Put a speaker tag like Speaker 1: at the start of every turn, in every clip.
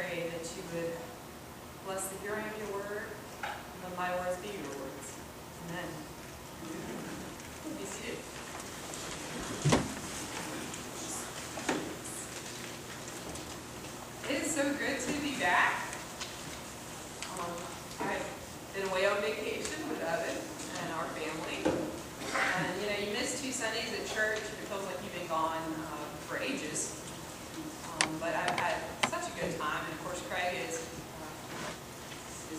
Speaker 1: pray that you would bless the hearing of your word, and let my words be your words. Amen. Be seated. It is so good to be back. I've been away on vacation with Evan and our family. And you missed 2 Sundays at church. It feels like you've been gone for ages. But I've had such a good time. And of course, Craig is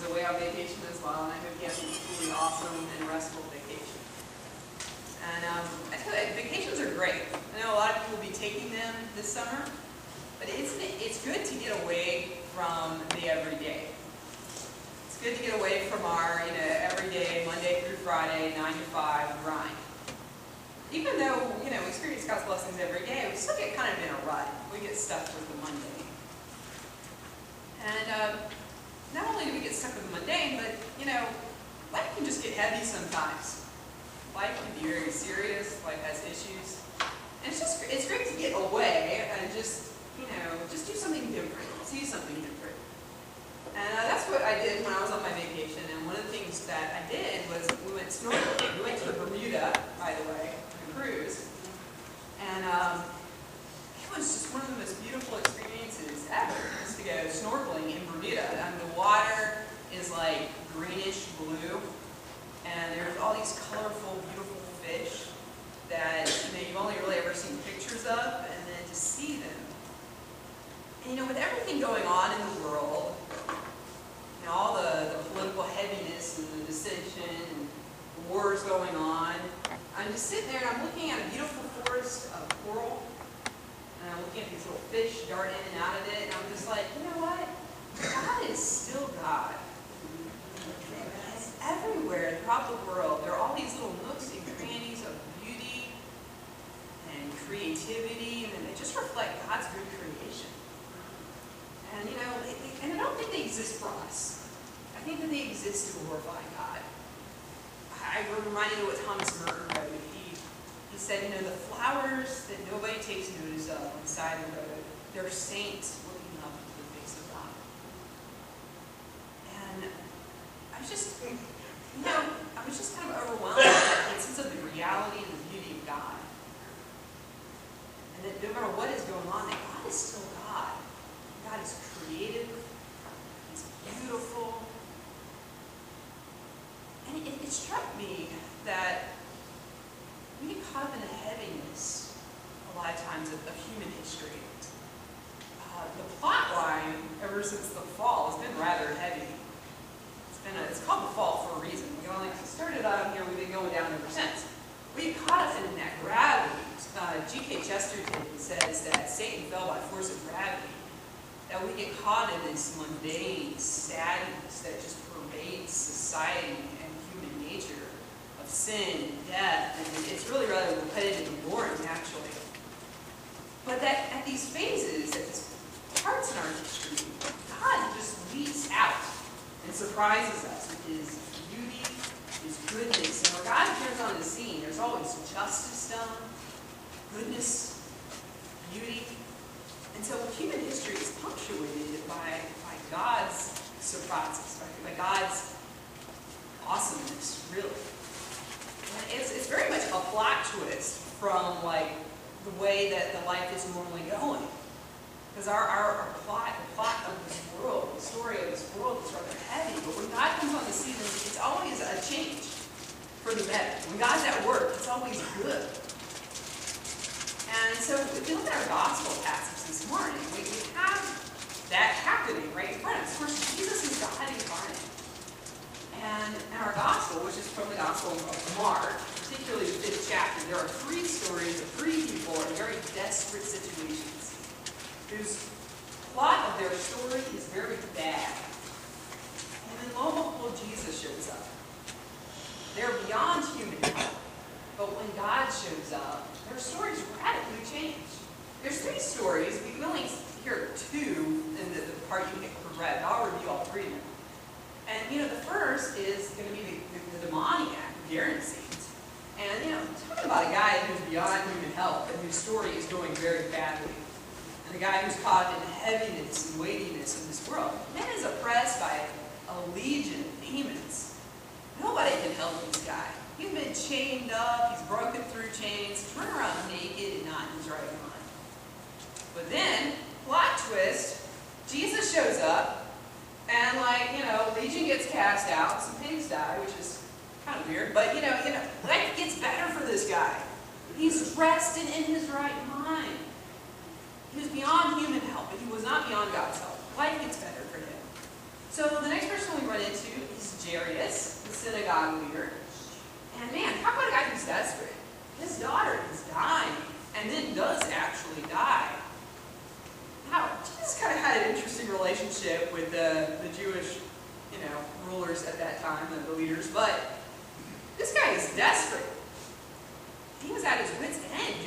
Speaker 1: away on vacation as well. And I hope he has a truly awesome and restful vacation. And I tell you, vacations are great. I know a lot of people will be taking them this summer. But it's good to get away from the everyday. It's good to get away from our everyday, Monday through Friday, 9 to 5 grind. Even though, we experience God's blessings every day, we still get kind of in a rut. We get stuck with the mundane. And not only do we get stuck with the mundane, but, life can just get heavy sometimes. Life can be very serious. Life has issues. And it's great to get away and just do something different. See something different. And that's what I did when I was on my vacation. And one of the things that I did was we went snorkeling. We went to Bermuda, by the way, on a cruise. And it was just one of the most beautiful experiences ever, just to go snorkeling in Bermuda. And the water is like greenish blue. And there's all these colorful, beautiful fish that you've only really ever seen pictures of. And then to see them. And with everything going on in the world, all the political heaviness and the dissension and the wars going on, I'm just sitting there and I'm looking at a beautiful forest of coral, and I'm looking at these little fish dart in and out of it, and I'm just like, you know what? God is still God. It's everywhere throughout the world. There are all these little nooks and crannies of beauty and creativity, and they just reflect God's good creation. And and I don't think they exist for us. I think that they exist to glorify God. I'm reminded of what Thomas Merton wrote. He said, the flowers that nobody takes notice of on the side of the road, they're saints looking up to the face of God. And I was just kind of overwhelmed by that sense of the reality and the beauty of God. And that no matter what is going on, that God is still God. God is creative. He's beautiful. And it struck me that we get caught up in the heaviness a lot of times of human history. The plot line, ever since the fall, has been rather heavy. It's called the fall for a reason. We started out here, we've been going down ever since. We get caught up in that gravity. G.K. Chesterton says that Satan fell by force of gravity. That we get caught in this mundane sadness that just pervades society and human nature of sin and death, and it's really rather repetitive and boring, actually. But that at these phases, at these parts in our history, God just leaps out and surprises us with His beauty, His goodness. And when God appears on the scene, there's always justice done, goodness, beauty. And so human history is punctuated by God's surprises, by God's awesomeness, really. And it's very much a plot twist from the way that the life is normally going. Because our plot, the plot of this world, the story of this world is rather heavy. But when God comes on the scene, it's always a change for the better. When God's at work, it's always good. And so if you look at our gospel passage this morning, we have that happening right in front of us. Of course, Jesus is God incarnate. And in our gospel, which is from the Gospel of Mark, particularly the 5th chapter, there are 3 stories of 3 people in very desperate situations whose plot of their story is very bad. And then lo and behold, Jesus shows up. They're beyond human help. But when God shows up, their stories radically change. There's 3 stories. We can only hear 2 in the part you read. I'll review all 3 of them. And, the first is going to be the demoniac, Gerasenes. And, talking about a guy who's beyond human help and whose story is going very badly. and the guy who's caught in the heaviness and weightiness of this world. Man is oppressed by a legion of demons. Nobody can help this guy. He's been chained up, he's broken through chains, turned around naked and not in his right mind. But then, plot twist, Jesus shows up, and Legion gets cast out, some pigs die, which is kind of weird, but life gets better for this guy. He's rested in his right mind. He was beyond human help, but he was not beyond God's help. Life gets better for him. So the next person we run into is Jairus, the synagogue leader. And man, talk about a guy who's desperate. His daughter is dying, and then does actually die. Now, Jesus kind of had an interesting relationship with the Jewish, rulers at that time, the leaders, but this guy is desperate. He was at his wit's end. Do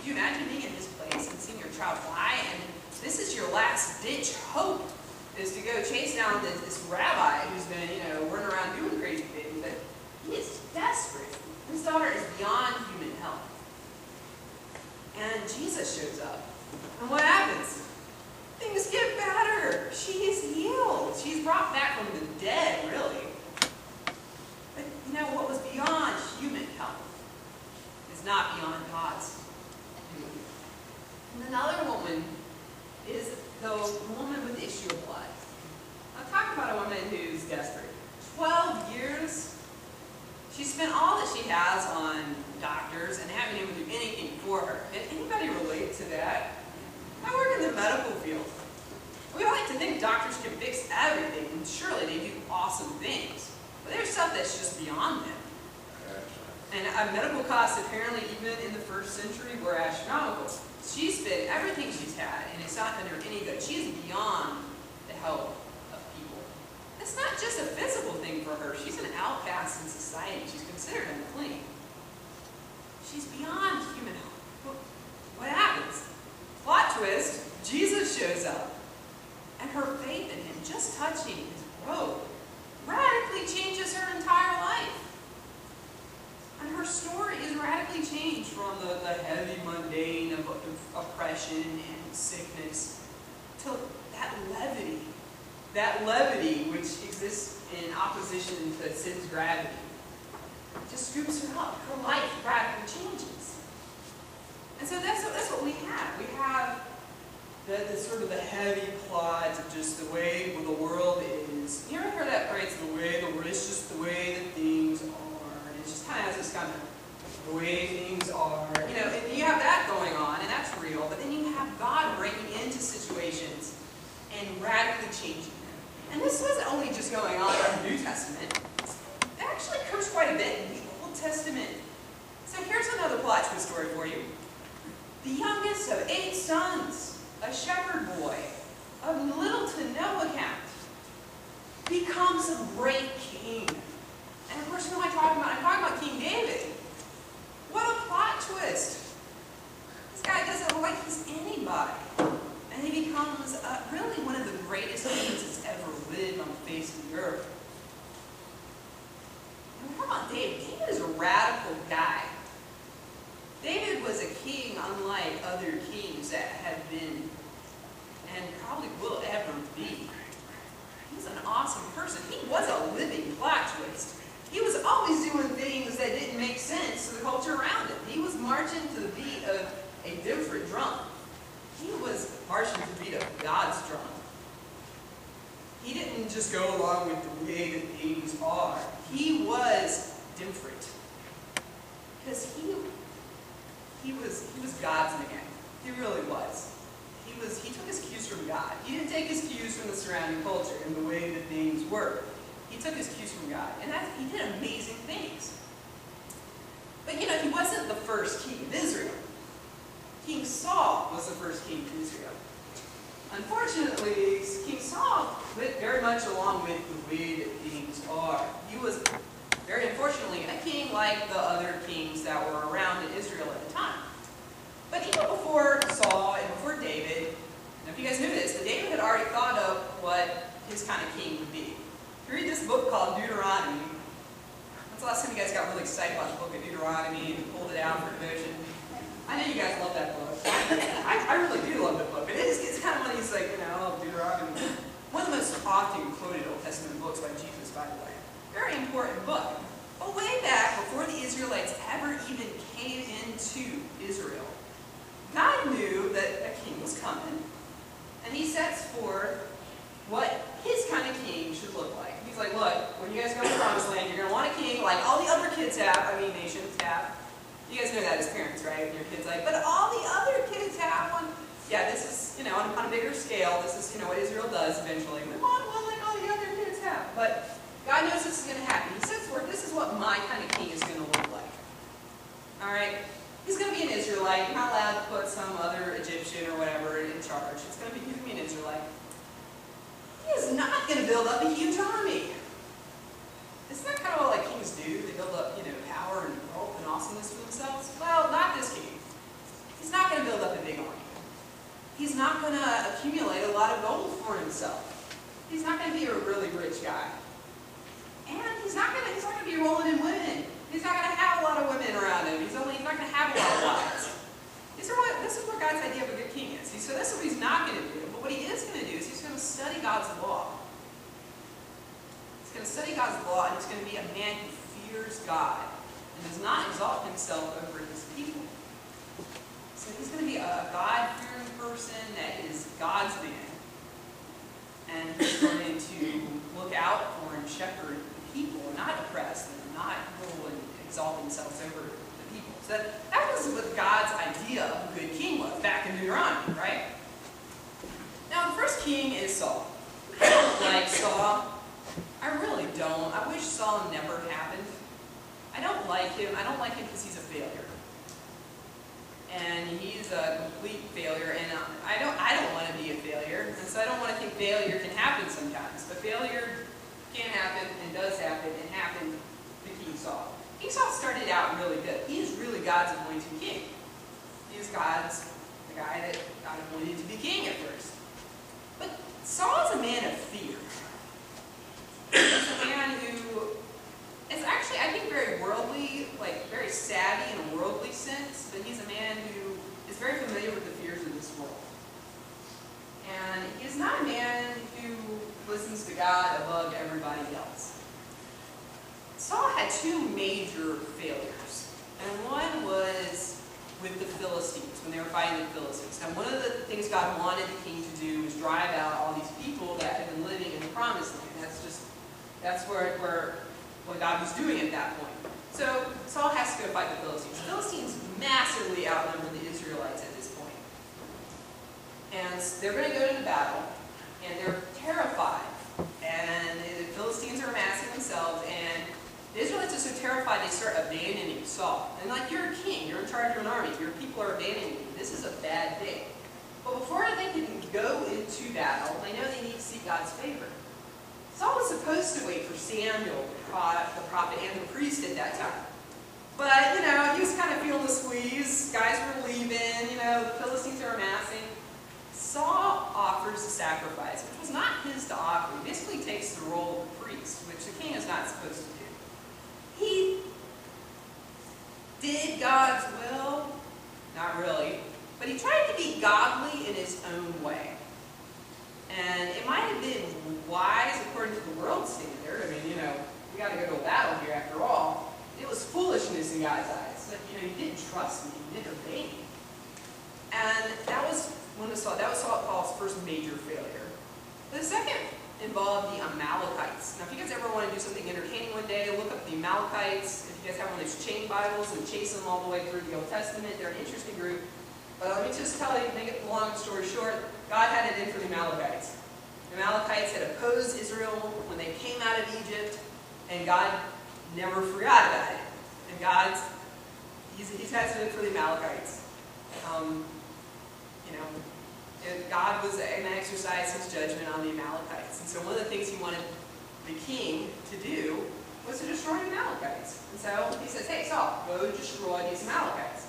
Speaker 1: you imagine being in his place and seeing your child die, and this is your last-ditch hope, is to go chase down this rabbi who's been, running around doing crazy things, but he is desperate. His daughter is beyond human help. And Jesus shows up. And what happens? Things get better. She is healed. She's brought back from the dead, really. But what was beyond human help is not beyond God's doing. And another woman is the woman with the issue of blood. Now talk about a woman who's desperate. 12 years. She spent all that she has on doctors and haven't been able to do anything for her. Can anybody relate to that? I work in the medical field. We like to think doctors can fix everything, and surely they do awesome things. But there's stuff that's just beyond them. And medical costs, apparently, even in the first century, were astronomical. She spent everything she's had, and it's not done her any good. She's beyond the help of people. It's not just a physical thing for her. She's an outcast in society. She's considered unclean. She's beyond human help. What happens? Plot twist, Jesus shows up. And her faith in him, just touching his robe, radically changes her entire life. And her story is radically changed from the heavy mundane of oppression and sickness to that levity which exists in opposition to sin's gravity. Just scoops her up. Her life radically changes. And so that's what we have. We have the sort of the heavy plot of just the way the world is. You ever heard that phrase, it's just the way that things are. And it just kind of has this kind of the way things are. And you have that going on, and that's real. But then you have God breaking into situations and radically changing them. And this wasn't only just going on in the New Testament. It actually occurs quite a bit in the Old Testament. So here's another plot twist story for you. The youngest of 8 sons, a shepherd boy, of little to no account, becomes a great king. And of course, who am I talking about? I'm talking about King David. What a plot twist. This guy doesn't like anybody. And he becomes really one of the greatest kings that's ever lived on the face of the earth. And how about David? David is a radical guy. David was a king unlike other kings that have been and probably will ever be. He's an awesome person. He was a living plot twist. He was always doing things that didn't make sense to the culture around him. He was marching to the beat of a different drum. He was marching to the beat of God's drum. He didn't just go along with the way that things are. He was different. Because he was God's man. He really was. He took his cues from God. He didn't take his cues from the surrounding culture and the way that things were. He took his cues from God. And he did amazing things. But he wasn't the first king of Israel. King Saul was the first king of Israel. Unfortunately, King Saul went very much along with the way that things are. He was, very unfortunately, a king like the other kings that were around in Israel at the time. But even before Saul and before David, and if you guys knew this, that David had already thought of what his kind of king would be. If you read this book called Deuteronomy, when's the last time you guys got really excited about the book of Deuteronomy and pulled it out for devotion? I know you guys love that book. I really do love that book. by the way. Very important book. But way back, before the Israelites ever even came into Israel, God knew that a king was coming, and he sets forth what his kind of king should look like. He's like, look, when you guys go to the promised land, you're going to want a king like all the other kids have, nations have. You guys know that as parents, right? And your kid's like, but all the other kids have one. Yeah, this is, on a bigger scale, this is, what Israel does eventually. We want one like all the other kids have. But God knows this is going to happen. He sets forth, this is what my kind of king is going to look like. All right? He's going to be an Israelite. You're not allowed to put some other Egyptian or whatever in charge. He's going to be an Israelite. He is not going to build up a huge army. Isn't that kind of what kings do? They build up, power and wealth and awesomeness for themselves. Well, not this king. He's not going to build up a big army. He's not going to accumulate a lot of gold for himself. He's not going to be a really rich guy. And he's not going to be rolling in women. He's not going to have a lot of women around him. He's not going to have a lot of wives. This is what God's idea of a good king is. So this is what he's not going to do. But what he is going to do is he's going to study God's law. He's going to study God's law, and he's going to be a man who fears God and does not exalt himself over his people. So he's going to be a God-fearing person that is God's man. And he's going to look out for and shepherd the people, and not oppress them, not rule and exalt themselves over the people. So that was what God's idea of a good king was back in Deuteronomy, right? Now, the first king is Saul. I don't like Saul. I really don't. I wish Saul never happened. I don't like him. I don't like him because he's a failure. And he's a complete failure, and I don't want to be a failure, and so I don't want to think failure can happen sometimes. But failure can happen, and does happen, and happened to King Saul. King Saul started out really good. He is really God's anointed king. He is the guy that God appointed to be king at first. But Saul is a man of fear. He's a man who is actually, I think, very worldly, very savvy in a worldly sense, but he's a man who is very familiar with the fears of this world. And he's not a man who listens to God above everybody else. Saul had two major failures, and one was with the Philistines, when they were fighting the Philistines. Now, one of the things God wanted the king to do was drive out all these people that had been living in the Promised Land. That's what God was doing at that point. So Saul has to go fight the Philistines. The Philistines massively outnumber the Israelites at this point. And they're going to go to battle, and they're terrified. And the Philistines are amassing themselves, and the Israelites are so terrified they start abandoning Saul. And you're a king, you're in charge of an army, your people are abandoning you. This is a bad thing. But before they can go into battle, they know they need to seek God's favor. Saul was supposed to wait for Samuel, the prophet and the priest at that time. But, he was kind of feeling the squeeze. Guys were leaving, the Philistines are amassing. Saul offers a sacrifice, which was not his to offer. He basically takes the role of priest, which the king is not supposed to do. He did God's will, not really, but he tried to be godly in his own way. And it might have been wise according to the world standard. We got to go to a battle here after all. It was foolishness in God's eyes. You didn't trust me, you didn't obey me. And that was Saul's first major failure. The second involved the Amalekites. Now, if you guys ever want to do something entertaining one day, look up the Amalekites. If you guys have one of those chain Bibles and chase them all the way through the Old Testament, they're an interesting group. But let me just tell you, make it the long story short, God had it in for the Amalekites. The Amalekites had opposed Israel when they came out of Egypt, and God never forgot about it. And He's had it in for the Amalekites. God was going to exercise his judgment on the Amalekites. And so one of the things he wanted the king to do was to destroy the Amalekites. And so he says, hey, Saul, go destroy these Amalekites.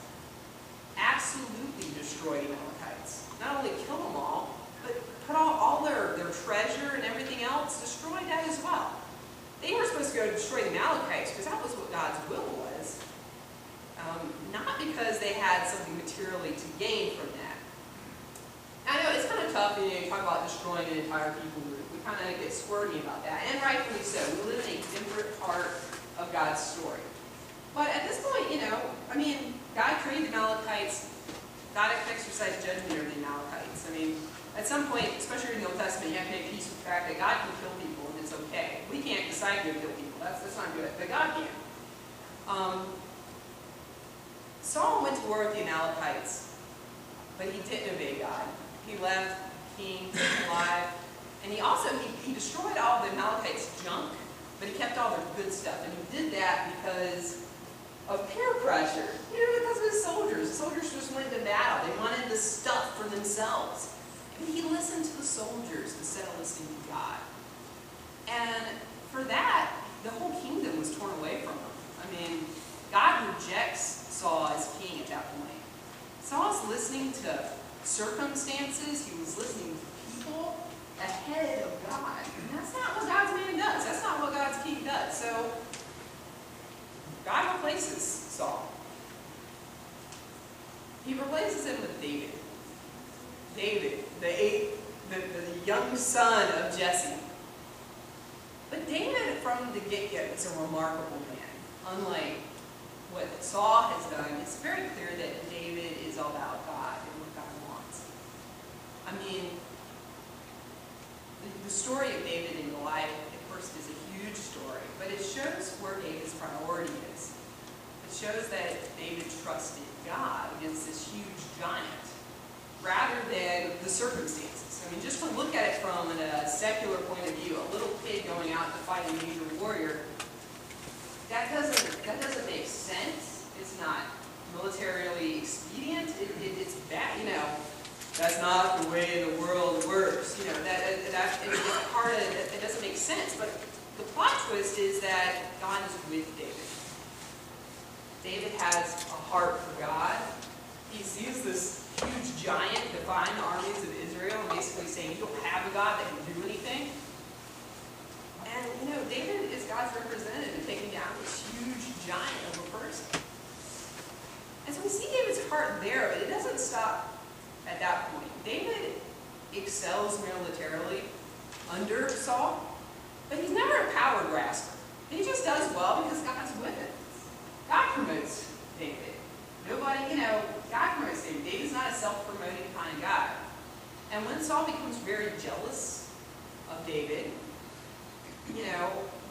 Speaker 1: Absolutely destroy the Amalekites. Not only kill them all, but put all their treasure and everything else, destroy that as well. They were supposed to go destroy the Amalekites because that was what God's will was. Not because they had something materially to gain from that. I know it's kind of tough, you talk about destroying an entire people group. kind of get squirty about that, and rightfully so. We live in a different part of God's story. But at this point, I mean, God created the Amalekites. God exercised judgment over the Amalekites. I mean, at some point, especially in the Old Testament, you have to make peace with the fact that God can kill people, and it's okay. We can't decide to kill people. That's not good, but God can. Saul went to war with the Amalekites, but he didn't obey God. He left the king alive, and he destroyed all the Amalekites' junk, but he kept all their good stuff, and he did that because of peer pressure. Because of his soldiers. The soldiers just went to battle. They wanted the stuff for themselves. And he listened to the soldiers instead of listening to God. And for that, the whole kingdom was torn away from him. I mean, God rejects Saul as king at that point. Saul's listening to circumstances. He was listening to people ahead of God. And that's not what God's man does. That's not what God's king does. So, God replaces Saul. He replaces him with David. David, the young son of Jesse. But David, from the get-go, is a remarkable man. Unlike what Saul has done, it's very clear that David is all about God and what God wants. I mean, the story of David and Goliath, of course, is a huge story, but it shows where David's priority is. It shows that David trusted God against this huge giant, rather than the circumstances. I mean, just to look at it from a secular point of view, a little kid going out to fight a major warrior, that doesn't make sense. It's not militarily expedient. It's bad. That's not the way the world works. It doesn't make sense. But the plot twist is that God is with David. David has a heart for God. He sees this huge giant defying the armies of Israel and basically saying, you don't have a God that can do anything. And, David is God's representative in taking down this huge giant of a person. And so we see David's heart there, but it doesn't stop at that point. David excels militarily under Saul, but he's never a power grasper. He just does well because God's with him. God promotes David. God promotes David. David's not a self-promoting kind of guy. And when Saul becomes very jealous of David,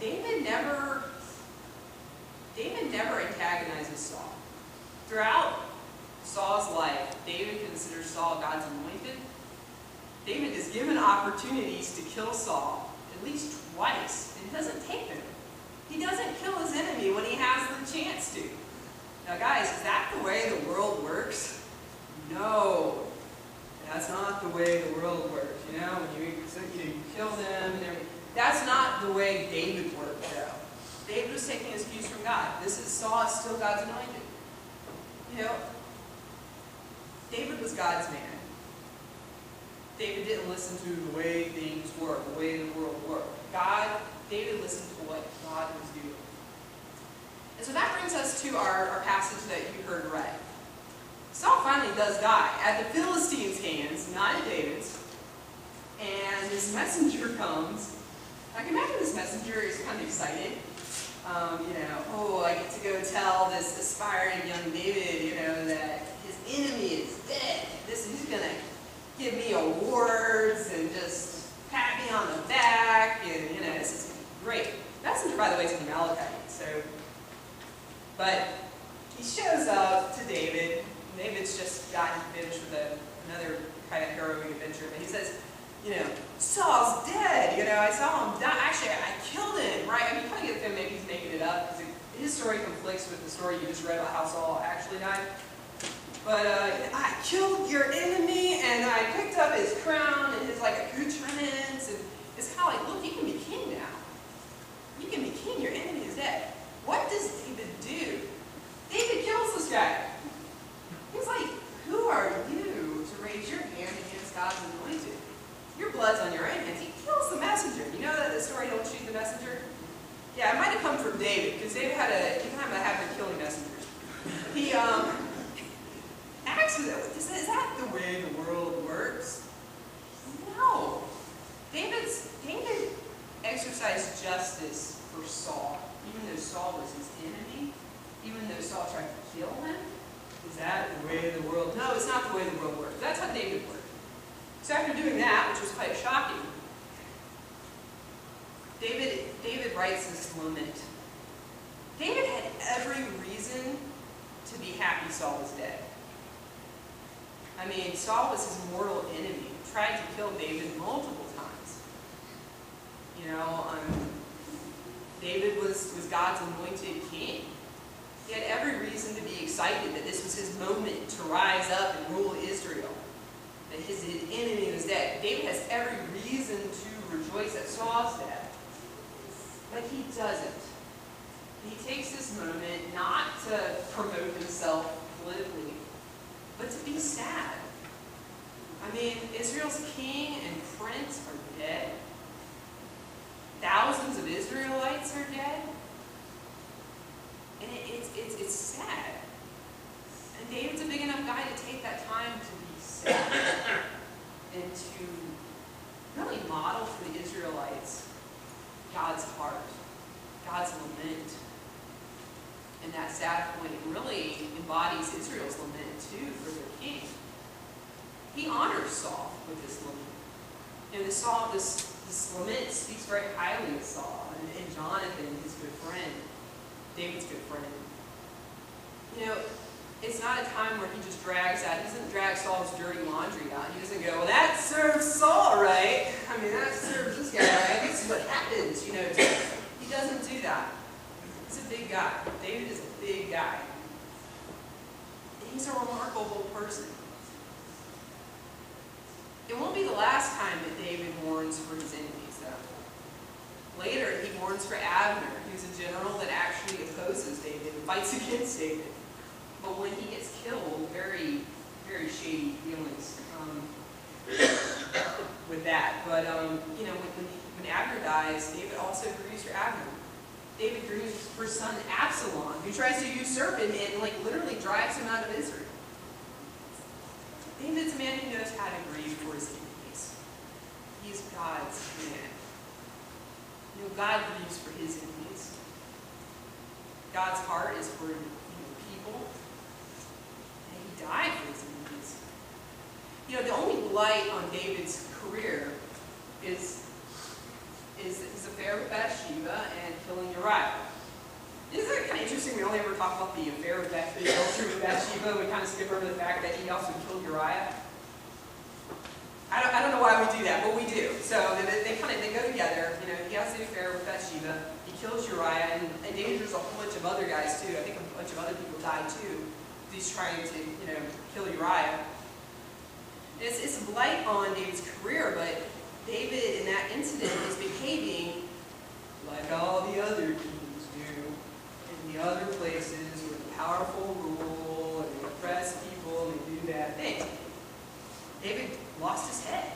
Speaker 1: David never antagonizes Saul. Throughout Saul's life, David considers Saul God's anointed. David is given opportunities to kill Saul at least twice, and doesn't take them. He doesn't kill his enemy when he has the chance to. Now guys, is that the way the world works? No. That's not the way the world works. When you kill them and everything. That's not the way David worked, though. David was taking his cues from God. Saul is still God's anointed. David was God's man. David didn't listen to the way things work, the way the world worked. David listened to what God was doing. And so that brings us to our passage that you heard read. Saul finally does die at the Philistines' hands, not at David's. And this messenger comes. I can imagine this messenger is kind of excited. I get to go tell this aspiring young David, that his enemy is dead. He's going to give me awards and just pat me on the back, and, this is great. Messenger, by the way, is an Amalekite, but he shows up to David. David's just gotten finished with another kind of heroic adventure, but he says, Saul's dead. I saw him die. Actually, I killed him, right? I mean, you kind of get the feeling maybe he's making it up, because his story conflicts with the story you just read about how Saul actually died. But I killed your enemy, and I picked up his crown and his accoutrements, and it's kind of like, look, you can be king now. You can be king. Your enemy is dead. What does David do? David kills this guy. He's like, who are you to raise your hand against God's anointed? Your blood's on your own hands. He kills the messenger. You know that the story, don't shoot the messenger? Yeah, it might have come from David, because David had a habit of killing messengers. He asks, is that the way the world works? No. David exercise justice for Saul, even though Saul was his enemy, even though Saul tried to kill him. Is that the way the world? No, it's not the way the world works. That's how David worked. So after doing that, which was quite shocking, David writes this lament. David had every reason to be happy Saul was dead. I mean, Saul was his mortal enemy, tried to kill David multiple times. You know, David was God's anointed king. He had every reason to be excited that this was his moment to rise up and rule Israel, that his enemy was dead. David has every reason to rejoice at Saul's death, but he doesn't. He takes this moment not to promote himself politically, but to be sad. I mean, Israel's king and prince are dead. Thousands of Israelites are dead. And it's sad. And David's a big enough guy to take that time to be sad and to really model for the Israelites God's heart, God's lament. And that sad point really embodies Israel's lament too for their king. He honors Saul with this lament. And this lament speaks very highly of Saul and Jonathan, his good friend, David's good friend. You know, it's not a time where he just drags out, he doesn't drag Saul's dirty laundry out. He doesn't go, well, that serves Saul right. I mean, that serves this guy right. This is what happens, you know. He doesn't do that. He's a big guy. David is a big guy. And he's a remarkable person. It won't be the last time that David mourns for his enemies, though. Later, he mourns for Abner, who's a general that actually opposes David and fights against David. But when he gets killed, very, very shady feelings with that. But, you know, when Abner dies, David also grieves for Abner. David grieves for his son Absalom, who tries to usurp him and like literally drives him out of Israel. David's a man who knows how to grieve for his enemies. He's God's man. You know, God grieves for his enemies. God's heart is for people, and he died for his enemies. You know, the only blight on David's career is his affair with Bathsheba and killing Uriah. Isn't it kind of interesting we only ever talk about the affair with Bathsheba, the adultery with Bathsheba, we kind of skip over the fact that he also killed Uriah? I don't know why we do that, but we do. So they go together. You know, he has the affair with Bathsheba, he kills Uriah, and endangers a whole bunch of other guys too. I think a bunch of other people die too. He's trying to, you know, kill Uriah. It's a blight on David's career, but David in that incident is behaving like all the other kings do in the other places where the powerful rule and they oppress people and they do bad things. David lost his head.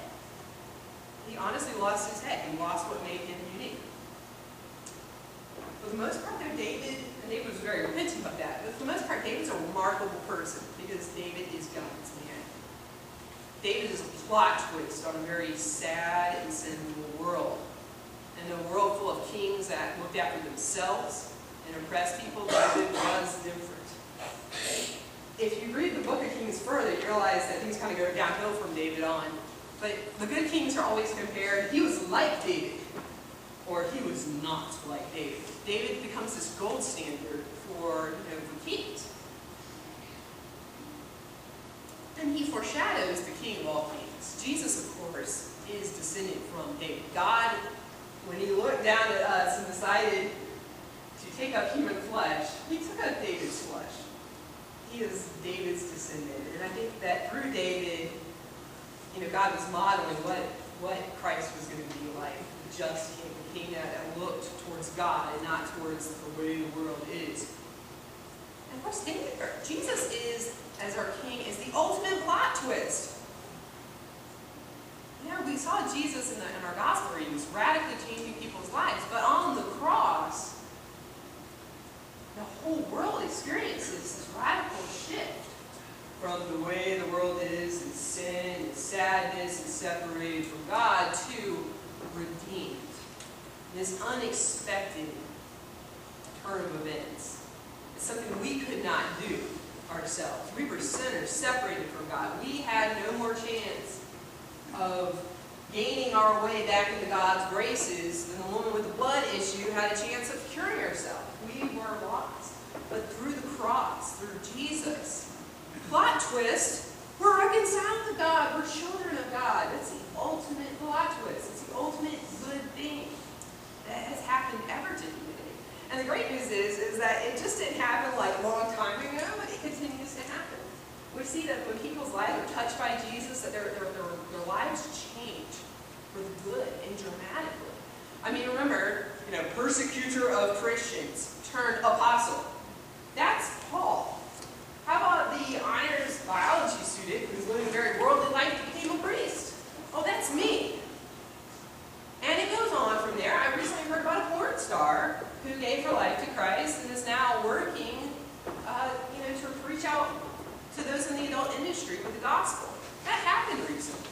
Speaker 1: He honestly lost his head. He lost what made him unique. For the most part, though, David was very repentant of that, but for the most part, David's a remarkable person because David is God's man. David is a plot twist on a very sad and sinful world. In a world full of kings that looked after themselves and oppressed people, David was different. If you read the book of Kings further, you realize that things kind of go downhill from David on. But the good kings are always compared, he was like David, or he was not like David. David becomes this gold standard for kings. And he foreshadows the king of all kings. Jesus, of course, is descended from David. God, when he looked down at us and decided to take up human flesh, he took up David's flesh. He is David's descendant. And I think that through David, God was modeling what Christ was going to be like. The just king, the king that looked towards God and not towards the way the world is. And of course, Jesus is, as our king, is the ultimate plot twist. We saw Jesus in our gospel readings radically changing people's lives, but on the cross, the whole world experiences this radical shift from the way the world is, and sin, and sadness, and separated from God, to redeemed. this unexpected turn of events. It's something we could not do ourselves. We were sinners, separated from God. We had no more chance of gaining our way back into God's graces than the woman with the blood issue had a chance of curing herself. We were lost. But through the cross, through Jesus, plot twist, we're reconciled to God. We're children of God. That's the ultimate plot twist. It's the ultimate good thing that has happened ever to humanity. And the great news is that it just didn't happen like a long time ago, but it continues to happen. We see that when people's lives are touched by Jesus, that their lives change for the good and dramatically. I mean, remember, persecutor of Christians turned apostle. That's Paul. How about the honors biology student who's living a very worldly life and became a priest? Oh, that's me. And it goes on from there. I recently heard about a porn star who gave her life to Christ and is now working, to reach out to those in the adult industry with the gospel. That happened recently.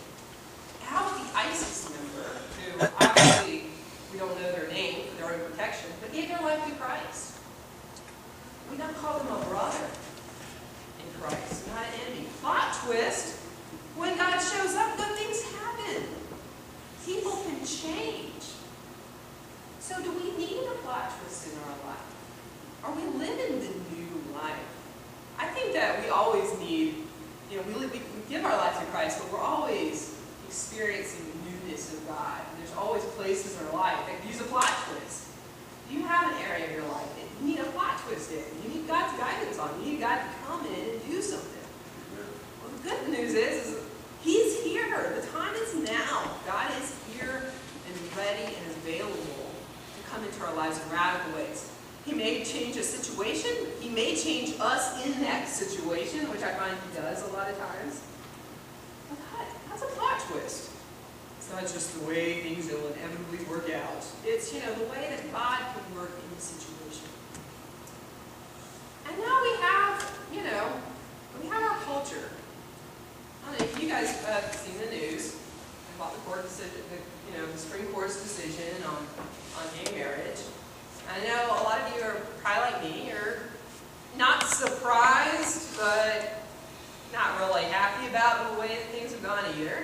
Speaker 1: How about the ISIS member who, obviously, we don't know their name for their own protection, but gave their life to Christ? We now call them a brother in Christ, not an enemy. Plot twist, when God shows up, good things happen. People can change. So do we need a plot twist in our life? Are we living the new life? I think that we always need, we give our life to Christ, but we're always experiencing the newness of God. And there's always places in our life that use a plot twist. Do you have an area of your life that you need a plot twist in? You need God's guidance on. You need God to come in and do something. Well, the good news is He's here. The time is now. God is here and ready and available to come into our lives in radical ways. He may change a situation. He may change us in that situation, which I find He does a lot of times. But God, that's a plot twist. It's not just the way things will inevitably work out. It's, the way that God can work in the situation. And now we have our culture. I don't know if you guys have seen the news about the court decision, the Supreme Court's decision on gay marriage. I know a lot of you are probably like me. You're not surprised, but not really happy about the way that things have gone either.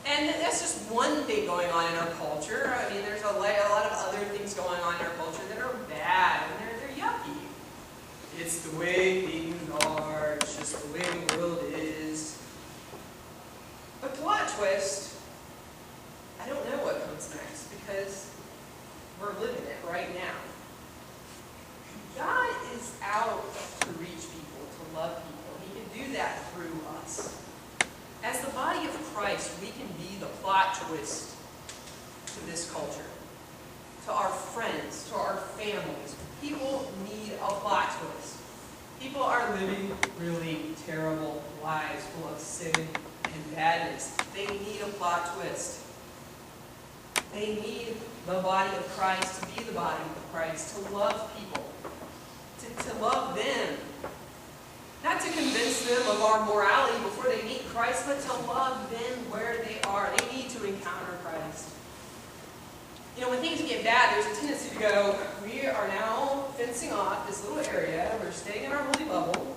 Speaker 1: And that's just one thing going on in our culture. I mean, there's a lot of other things going on in our culture that are bad, and they're yucky. It's the way things are. It's just the way the world is. But plot twist, I don't know what comes next, because we're living it right now. God is out to reach people, to love people. He can do that through us. As the body of Christ, we can be the plot twist to this culture, to our friends, to our families. People need a plot twist. People are living really terrible lives full of sin and badness. They need a plot twist. They need the body of Christ to be the body of Christ, to love people, to love them. Not to convince them of our morality before they meet Christ, but to love them where they are. They need to encounter Christ. When things get bad, there's a tendency to go, we are now fencing off this little area. We're staying in our holy bubble.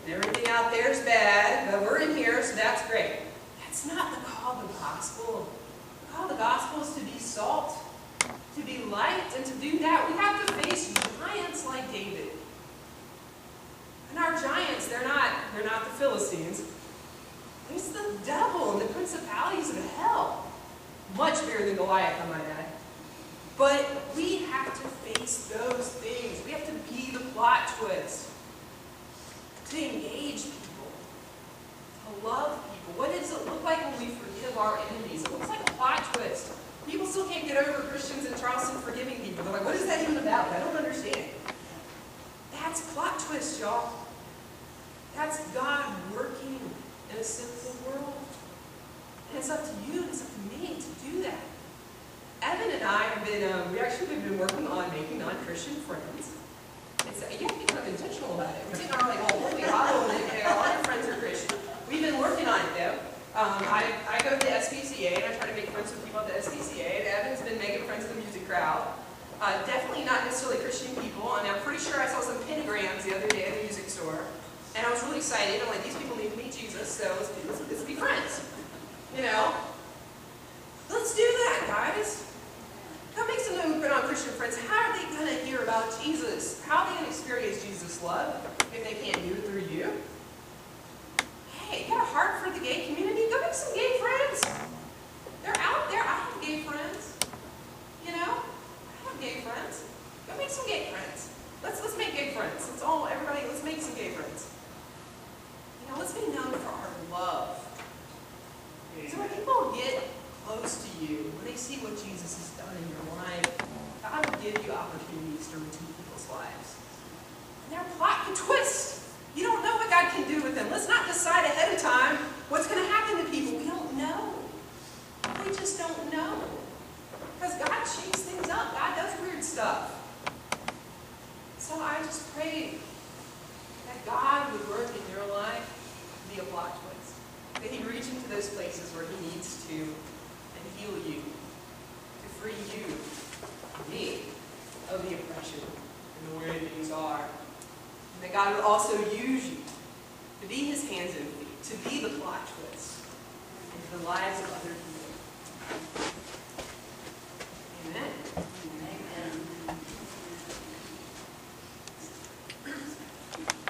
Speaker 1: And everything out there is bad, but we're in here, so that's great. That's not the call of the gospel. The call of the gospel is to be salt, to be light, and to do that, we have to face giants like David. And our giants, they're not the Philistines. It's the devil and the principalities of hell. Much bigger than Goliath, I might add. But we have to face those things. We have to be the plot twist. To engage people. To love people. What does it look like when we forgive our enemies? It looks like a plot twist. People still can't get over Christians in Charleston forgiving people. They're like, what is that even about? I don't understand. That's plot twist, y'all. That's God working in a sinful world. And it's up to you and it's up to me to do that. Evan and I have been, we've been working on making non-Christian friends. You have to be kind of intentional about it. We're taking our like, holy hollow and excited. I'm like, these people need to meet Jesus, so let's be friends. You know? Let's do that, guys. Go make some non-Christian friends. How are they going to hear about Jesus? How are they going to experience Jesus' love if they can't do it through you? Hey, you got a heart for the gay community? Go make some gay friends. They're out there. I have gay friends. You know? I have gay friends. Go make some gay friends. Let's make gay friends. Let's make some gay friends. You know, let's be known for our love. So when people get close to you, when they see what Jesus has done in your life, God will give you opportunities to reach people's lives. And their plot can twist. You don't know what God can do with them. Let's not decide ahead of time what's going to happen to people. We don't know. We just don't know. Because God shakes things up. God does weird stuff. So I just pray that God would work in your life to be a plot twist. That He'd reach into those places where He needs to and heal you, to free you, me, of the oppression and the way things are. And that God would also use you to be His hands and feet, to be the plot twist into the lives of others